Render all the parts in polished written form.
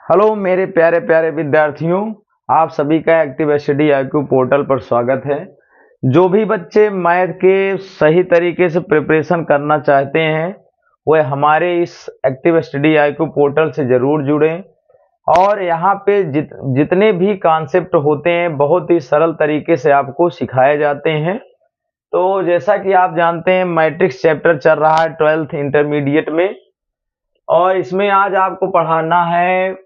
Hello मेरे प्यारे प्यारे विद्यार्थियों, आप सभी का एक्टिव स्टडी IQ पोर्टल पर स्वागत है। जो भी बच्चे मैथ के सही तरीके से प्रिपरेशन करना चाहते हैं वह हमारे इस एक्टिव स्टडी IQ पोर्टल से ज़रूर जुड़ें। और यहाँ पे जितने भी कॉन्सेप्ट होते हैं बहुत ही सरल तरीके से आपको सिखाए जाते हैं। तो जैसा कि आप जानते हैं मैट्रिक्स चैप्टर चल रहा है 12th इंटरमीडिएट में, और इसमें आज आपको पढ़ाना है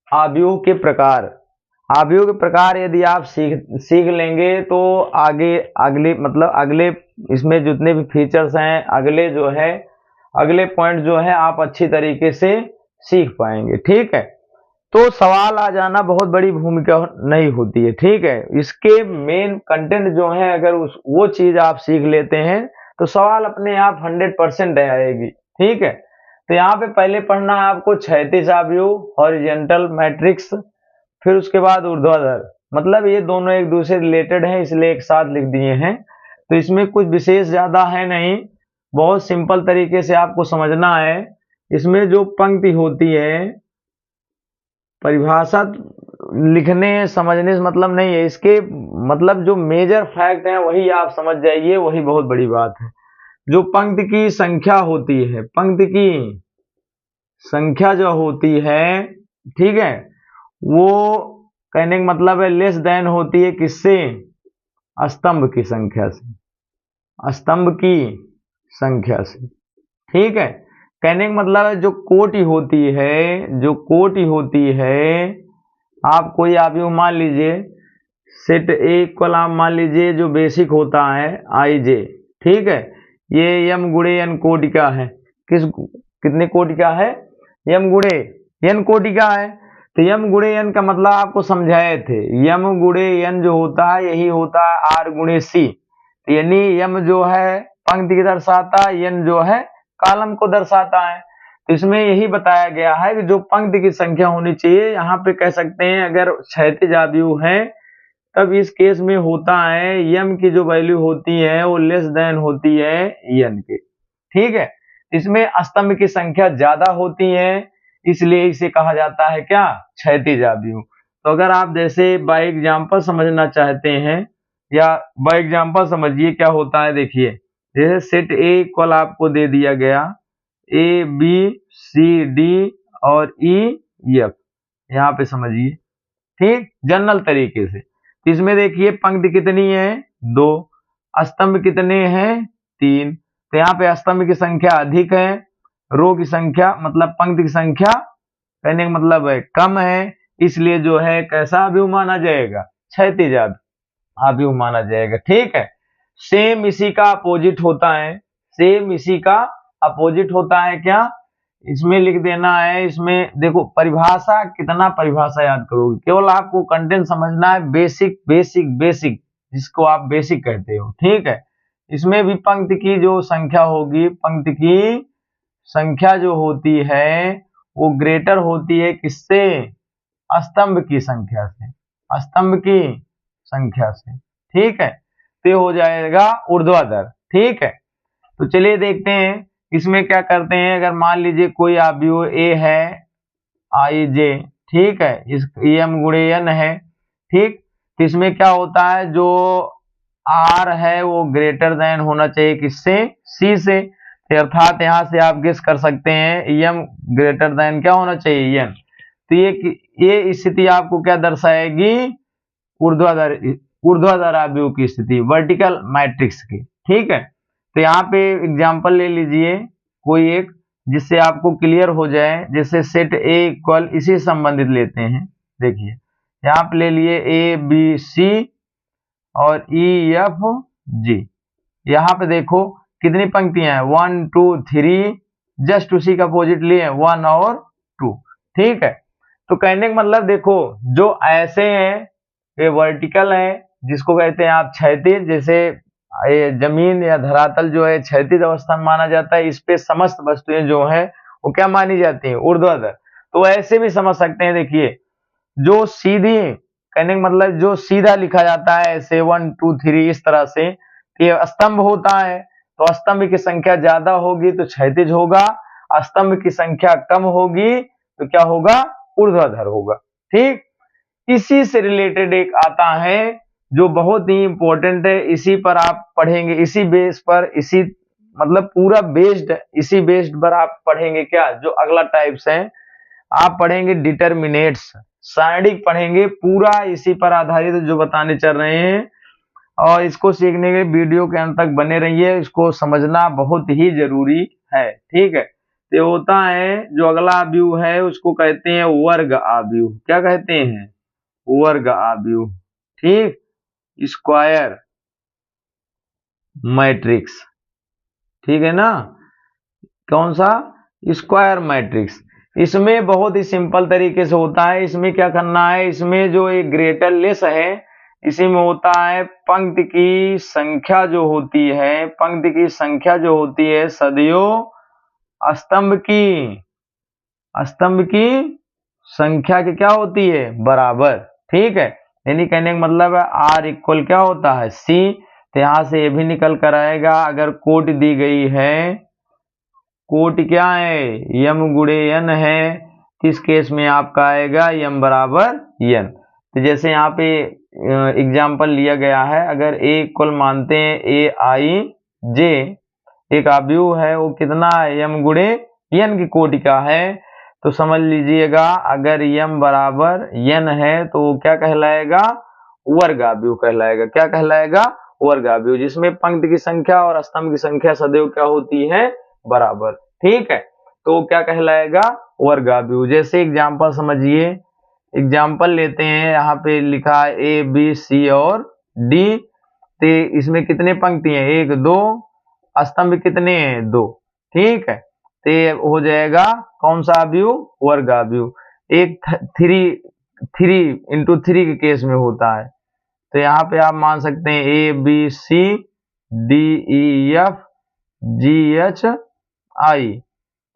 आव्यूह के प्रकार। आव्यूह के प्रकार यदि आप सीख लेंगे तो अगले इसमें जितने भी फीचर्स हैं, अगले पॉइंट जो है आप अच्छी तरीके से सीख पाएंगे। ठीक है, तो सवाल आ जाना बहुत बड़ी भूमिका नहीं होती है। ठीक है, इसके मेन कंटेंट जो है अगर वो चीज आप सीख लेते हैं तो सवाल अपने आप 100% आएगी। ठीक है, तो यहाँ पे पहले पढ़ना है आपको क्षैतिज आव्यूह, हॉरिजॉन्टल मैट्रिक्स, फिर उसके बाद ऊर्ध्वाधर। मतलब ये दोनों एक दूसरे रिलेटेड हैं इसलिए एक साथ लिख दिए हैं। तो इसमें कुछ विशेष ज्यादा है नहीं, बहुत सिंपल तरीके से आपको समझना है। इसमें जो पंक्ति होती है परिभाषा लिखने समझने से मतलब नहीं है, इसके मतलब जो मेजर फैक्ट है वही आप समझ जाइए, वही बहुत बड़ी बात है। जो पंक्ति की संख्या होती है, पंक्ति की संख्या जो होती है, ठीक है, वो कहने का मतलब है लेस देन होती है किससे? स्तंभ की संख्या से, स्तंभ की संख्या से। ठीक है, कहने का मतलब है जो कोटि होती है, आप कोई आव्यूह मान लीजिए सेट ए इक्वल, आप मान लीजिए जो बेसिक होता है IJ। ठीक है, ये m गुणे n कोटि का है। कितने कोटि का है? m गुणे n कोटि का है। तो m गुणे n का मतलब आपको समझाए थे, m गुणे n जो होता है यही होता है r गुणे c। यानी m जो है पंक्ति की दर्शाता है, n जो है कॉलम को दर्शाता है। तो इसमें यही बताया गया है कि जो पंक्ति की संख्या होनी चाहिए, यहाँ पे कह सकते हैं अगर क्षैतिज आव्यूह है तब इस केस में होता है m की जो वैल्यू होती है वो लेस देन होती है n के। ठीक है, इसमें स्तंभ की संख्या ज्यादा होती है इसलिए इसे कहा जाता है क्या? क्षैतिज आव्यूह। तो अगर आप जैसे बाय एग्जांपल समझना चाहते हैं, या बाय एग्जांपल समझिए क्या होता है। देखिए जैसे सेट ए इक्वल आपको दे दिया गया ABCD और EF, यहाँ पे समझिए। ठीक, जनरल तरीके से इसमें देखिए पंक्ति कितनी है? 2, स्तंभ कितने हैं? 3। तो यहाँ पे स्तंभ की संख्या अधिक है, रो की संख्या मतलब पंक्ति की संख्या कहने का मतलब है कम है, इसलिए जो है कैसा आव्यूह माना जाएगा? क्षैतिज आव्यूह माना जाएगा। ठीक है, सेम इसी का अपोजिट होता है, सेम इसी का अपोजिट होता है क्या? इसमें लिख देना है। इसमें देखो परिभाषा, कितना परिभाषा याद करोगे, केवल आपको कंटेंट समझना है, बेसिक बेसिक बेसिक, जिसको आप बेसिक कहते हो। ठीक है, इसमें भी पंक्ति की जो संख्या होगी, पंक्ति की संख्या जो होती है वो ग्रेटर होती है किससे? स्तंभ की संख्या से, स्तंभ की संख्या से। ठीक है, तो ये हो जाएगा ऊर्ध्वाधर। ठीक है, तो चलिए देखते हैं इसमें क्या करते हैं। अगर मान लीजिए कोई आव्यूह A है IJ, ठीक है, इस m गुणे n है। ठीक, तो इसमें क्या होता है, जो R है वो ग्रेटर देन होना चाहिए किससे? C से। तो अर्थात यहाँ से आप गेस कर सकते हैं m ग्रेटर देन क्या होना चाहिए? n। तो ये स्थिति आपको क्या दर्शाएगी? ऊर्ध्वाधर आव्यूह की स्थिति, वर्टिकल मैट्रिक्स की। ठीक है, तो यहाँ पे एग्जांपल ले लीजिए कोई एक, जिससे आपको क्लियर हो जाए। जैसे सेट A इक्वल, इसी संबंधित लेते हैं। देखिए यहाँ पे ले लिए ABC और EFG। यहाँ पे देखो कितनी पंक्तियां हैं? 1 2 3, जस्ट उसी का अपोजिट लिए 1 और 2। ठीक है, तो कहने का मतलब देखो जो ऐसे हैं ये वर्टिकल है, जिसको कहते हैं आप क्षैतिज। जैसे ये जमीन या धरातल जो है क्षैतिज अवस्था में माना जाता है, इस पे समस्त वस्तुएं जो है वो क्या मानी जाती है? ऊर्ध्वाधर। तो ऐसे भी समझ सकते हैं। देखिए जो सीधी, कहने का मतलब जो सीधा लिखा जाता है ऐसे 1 2 3 इस तरह से, ये स्तंभ होता है। तो स्तंभ की संख्या ज्यादा होगी तो क्षैतिज होगा, स्तंभ की संख्या कम होगी तो क्या होगा? ऊर्ध्वाधर होगा। ठीक, इसी से रिलेटेड एक आता है जो बहुत ही इंपॉर्टेंट है, इसी पर आप पढ़ेंगे, इसी बेस पर, इसी मतलब पूरा बेस्ड, इसी बेस्ड पर आप पढ़ेंगे क्या, जो अगला टाइप्स है आप पढ़ेंगे डिटर्मिनेट्स, सारणिक पढ़ेंगे, पूरा इसी पर आधारित जो बताने चल रहे हैं। और इसको सीखने के वीडियो के अंत तक बने रहिए, इसको समझना बहुत ही जरूरी है। ठीक है, तो होता है जो अगला आव्यूह है उसको कहते हैं वर्ग आव्यूह। क्या कहते हैं, वर्ग आव्यूह। ठीक, स्क्वायर मैट्रिक्स, ठीक है ना, कौन सा, स्क्वायर मैट्रिक्स। इसमें बहुत ही सिंपल तरीके से होता है। इसमें क्या करना है, इसमें जो एक ग्रेटर लेस है, इसी में होता है पंक्ति की संख्या जो होती है, पंक्ति की संख्या जो होती है सदैव स्तंभ की संख्या की क्या होती है, बराबर। ठीक है, यानी कहने का मतलब है आर इक्वल क्या होता है, सी। तो यहां से ये भी निकल कर आएगा, अगर कोट दी गई है, कोट क्या है, यम गुणे एन है, इस केस में आपका आएगा यम बराबर एन। तो जैसे यहाँ पे एग्जाम्पल लिया गया है, अगर ए इक्वल मानते हैं ए आई जे, एक आव्यूह है वो कितना है, यम गुणे एन की कोटि का है। तो समझ लीजिएगा अगर यम बराबर एन है तो वो क्या कहलाएगा, वर्ग आव्यूह कहलाएगा। क्या कहलाएगा, वर्ग आव्यूह, जिसमें पंक्ति की संख्या और स्तंभ की संख्या सदैव क्या होती है, बराबर। ठीक है, तो क्या कहलाएगा, वर्ग आव्यूह। जैसे एग्जाम्पल समझिए, एग्जाम्पल लेते हैं, यहाँ पे लिखा है ए बी सी और डी। तो इसमें कितने पंक्ति हैं, एक दो, स्तंभ कितने हैं, दो। ठीक है, तो हो जाएगा कौन सा आव्यूह, वर्ग आव्यूह। एक 3 के केस में होता है। तो यहाँ पे आप मान सकते हैं A B C D E F G H I.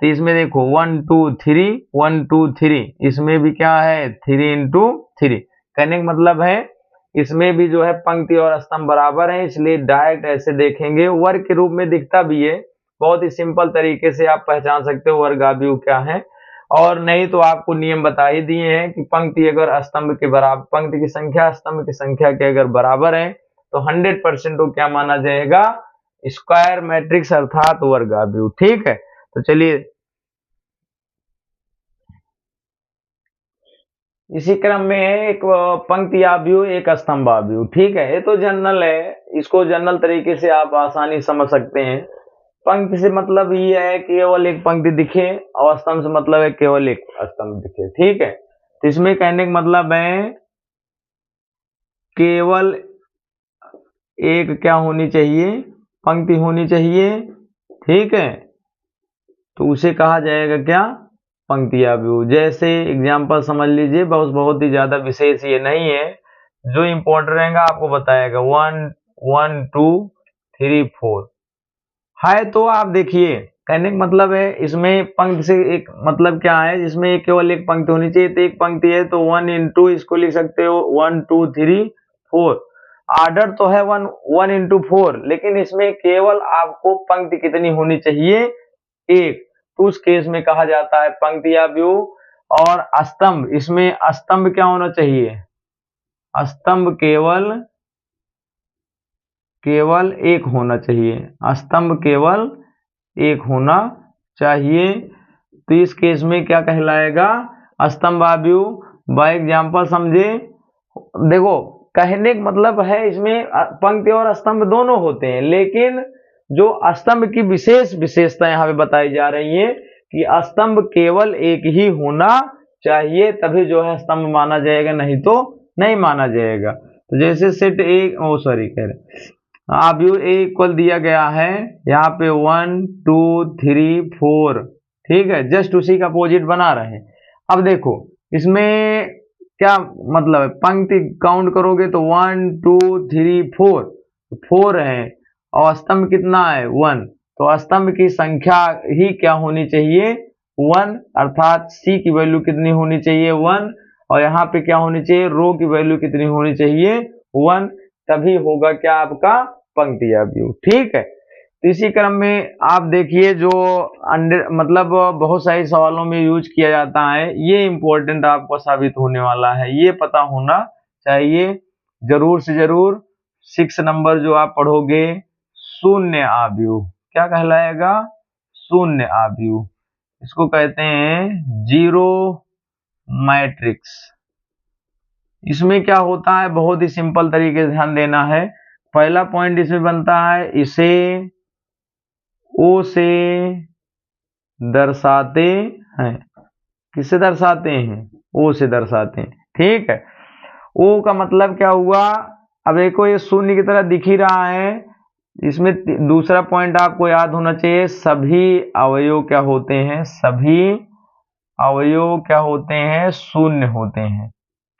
तो इसमें देखो 1 2 3 1 2 3, इसमें भी क्या है 3 इंटू 3। कहने का मतलब है इसमें भी जो है पंक्ति और स्तंभ बराबर है, इसलिए डायरेक्ट ऐसे देखेंगे, वर्ग के रूप में दिखता भी है। बहुत ही सिंपल तरीके से आप पहचान सकते हो वर्ग आव्यूह क्या है। और नहीं तो आपको नियम बता ही दिए हैं कि पंक्ति अगर स्तंभ के बराबर, पंक्ति की संख्या स्तंभ की संख्या के अगर बराबर है तो 100% को क्या माना जाएगा, स्क्वायर मैट्रिक्स अर्थात वर्ग आव्यूह। ठीक है, तो चलिए इसी क्रम में है एक पंक्ति आव्यूह एक स्तंभ आव्यूह। ठीक है, ये तो जनरल है, इसको जनरल तरीके से आप आसानी समझ सकते हैं। पंक्ति से मतलब ये है केवल एक पंक्ति दिखे, और स्तंभ से मतलब है केवल एक स्तंभ दिखे। ठीक है, तो इसमें कहने का मतलब है केवल एक क्या होनी चाहिए, पंक्ति होनी चाहिए। ठीक है, तो उसे कहा जाएगा क्या, पंक्ति आव्यूह। जैसे एग्जाम्पल समझ लीजिए, बहुत ही ज्यादा विशेष ये नहीं है, जो इंपॉर्टेंट रहेगा आपको बताएगा। 1 1 2 3 4 है। तो आप देखिए कहने का मतलब है इसमें पंक्ति से एक मतलब क्या है, जिसमें केवल एक पंक्ति होनी चाहिए। तो एक पंक्ति है तो 1 इंटू इसको लिख सकते हो 1 2 3 4। आर्डर तो है 1 इंटू 4, लेकिन इसमें केवल आपको पंक्ति कितनी होनी चाहिए, एक। तो उस केस में कहा जाता है पंक्ति आव्यूह। और स्तंभ, इसमें स्तंभ क्या होना चाहिए, स्तंभ केवल एक होना चाहिए, स्तंभ केवल एक होना चाहिए। तो इस केस में क्या कहलाएगा, स्तंभ आव्यूह। बाय एग्जाम्पल समझे, देखो कहने का मतलब है इसमें पंक्ति और स्तंभ दोनों होते हैं, लेकिन जो स्तंभ की विशेषता यहाँ पे बताई जा रही है कि स्तंभ केवल एक ही होना चाहिए, तभी जो है स्तंभ माना जाएगा, नहीं तो नहीं माना जाएगा। तो जैसे सेट ए कह रहे आव्यूह ए इक्वल दिया गया है यहाँ पे 1 2 3 4। ठीक है, जस्ट उसी का अपोजिट बना रहे हैं। अब देखो इसमें क्या मतलब है, पंक्ति काउंट करोगे तो 1 2 3 4 है, और स्तंभ कितना है 1। तो स्तंभ की संख्या ही क्या होनी चाहिए, 1, अर्थात सी की वैल्यू कितनी होनी चाहिए 1, और यहाँ पे क्या होनी चाहिए, रो की वैल्यू कितनी होनी चाहिए 1, तभी होगा क्या आपका पंक्ति आव्यूह। ठीक है, तो इसी क्रम में आप देखिए जो मतलब बहुत सारे सवालों में यूज किया जाता है, ये इंपॉर्टेंट आपको साबित होने वाला है, ये पता होना चाहिए जरूर से जरूर। 6 नंबर जो आप पढ़ोगे, शून्य आव्यूह क्या कहलाएगा? शून्य आव्यूह, इसको कहते हैं जीरो मैट्रिक्स। इसमें क्या होता है, बहुत ही सिंपल तरीके से ध्यान देना है। पहला पॉइंट इसमें बनता है, इसे ओ से दर्शाते हैं। किससे दर्शाते हैं? ओ से दर्शाते हैं, ठीक है। ओ का मतलब क्या हुआ? अब देखो ये शून्य की तरह दिख ही रहा है। इसमें दूसरा पॉइंट आपको याद होना चाहिए, सभी अवयव क्या होते हैं? सभी अवयव क्या होते हैं? शून्य होते हैं।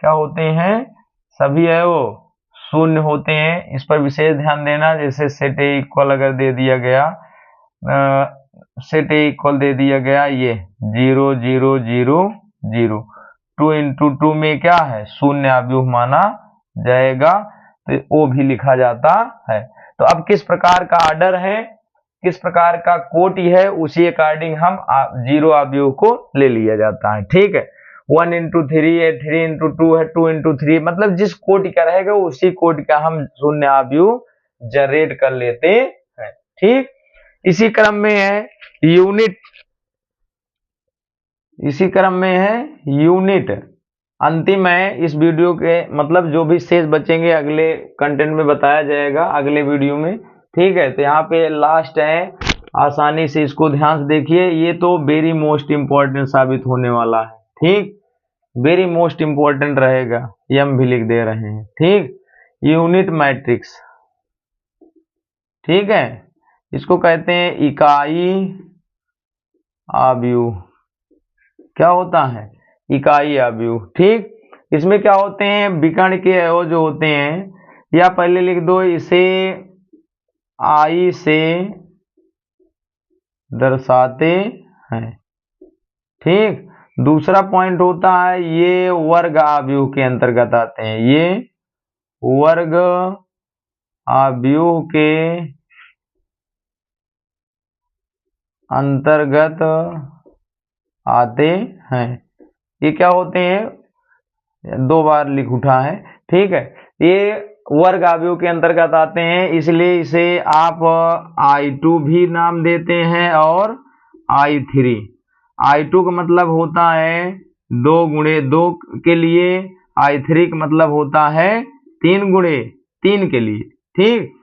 क्या होते हैं? सभी अवयव शून्य होते हैं। इस पर विशेष ध्यान देना। जैसे सेट ए इक्वल अगर दे दिया गया, सेट ए इक्वल दे दिया गया ये 0 0 0 0, 2 इंटू 2 में क्या है? शून्य आव्यूह माना जाएगा, तो ओ भी लिखा जाता है। तो अब किस प्रकार का ऑर्डर है, किस प्रकार का कोटि है, उसी अकॉर्डिंग हम जीरो आव्यूह को ले लिया जाता है, ठीक है। 1 इंटू 3 है, 3 इंटू 2 है, 2 इंटू 3, मतलब जिस कोटि का रहेगा उसी कोटि का हम शून्य आव्यूह जनरेट कर लेते हैं, ठीक। इसी क्रम में है यूनिट, इसी क्रम में है यूनिट। अंतिम है इस वीडियो के, मतलब जो भी शेष बचेंगे अगले कंटेंट में बताया जाएगा, अगले वीडियो में, ठीक है। तो यहाँ पे लास्ट है, आसानी से इसको ध्यान से देखिए, ये तो वेरी मोस्ट इंपॉर्टेंट साबित होने वाला है, ठीक। वेरी मोस्ट इंपॉर्टेंट रहेगा, ये हम भी लिख दे रहे हैं, ठीक। यूनिट मैट्रिक्स, ठीक है, इसको कहते हैं इकाई आव्यूह। क्या होता है? इकाई आव्यूह, ठीक। इसमें क्या होते हैं? विकर्ण के अवयव जो होते हैं, या पहले लिख दो इसे आई से दर्शाते हैं, ठीक। दूसरा पॉइंट होता है, ये वर्ग आव्यूह के अंतर्गत आते हैं, ये वर्ग आव्यूह के अंतर्गत आते हैं। ये क्या होते हैं? 2 बार लिख उठा है, ठीक है। ये वर्ग आव्यूह के अंतर्गत आते हैं, इसलिए इसे आप I2 भी नाम देते हैं और I3। I2 का मतलब होता है 2 गुणे 2 के लिए, I3 का मतलब होता है 3 गुणे 3 के लिए, ठीक।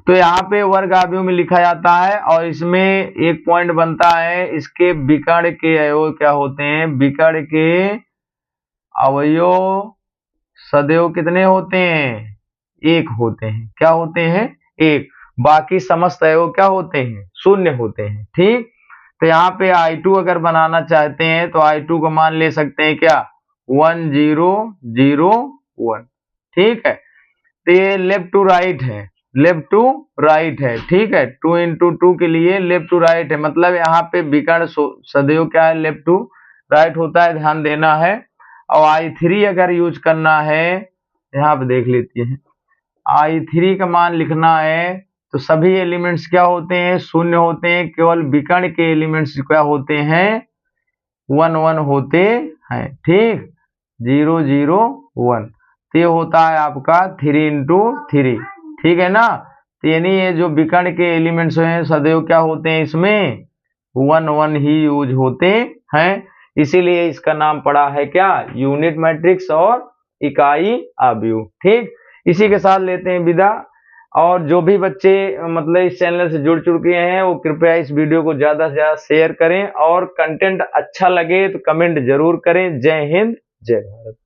तो यहाँ पे वर्ग आव्यूह में लिखा जाता है, और इसमें एक पॉइंट बनता है, इसके विकर्ण के अवयव क्या होते हैं? विकर्ण के अवयव सदैव कितने होते हैं? 1 होते हैं। क्या होते हैं? 1। बाकी समस्त अवयव क्या होते हैं? शून्य होते हैं, ठीक। तो यहाँ पे I2 अगर बनाना चाहते हैं तो I2 का मान ले सकते हैं क्या? 1 0 0 1, ठीक है। तो ये लेफ्ट टू राइट है, लेफ्ट टू राइट है, ठीक है। 2 इंटू 2 के लिए लेफ्ट टू राइट है, मतलब यहाँ पे विकर्ण सदैव क्या है? लेफ्ट टू राइट होता है, ध्यान देना है। और I3 अगर यूज करना है, यहाँ पे देख लेते हैं, I3 का मान लिखना है तो सभी एलिमेंट्स क्या होते हैं? शून्य होते हैं। केवल विकर्ण के एलिमेंट्स क्या होते हैं? 1 1 होते हैं, ठीक। 0 0 1, तो ये होता है आपका 3 इंटू 3, ठीक है ना। तो यानी ये जो विकर्ण के एलिमेंट्स हैं सदैव क्या होते हैं? इसमें 1 1 ही यूज होते हैं, इसीलिए इसका नाम पड़ा है क्या? यूनिट मैट्रिक्स और इकाई आव्यूह, ठीक। इसी के साथ लेते हैं विदा। और जो भी बच्चे मतलब इस चैनल से जुड़ चुके हैं वो कृपया इस वीडियो को ज्यादा से ज्यादा शेयर करें, और कंटेंट अच्छा लगे तो कमेंट जरूर करें। जय हिंद, जय भारत।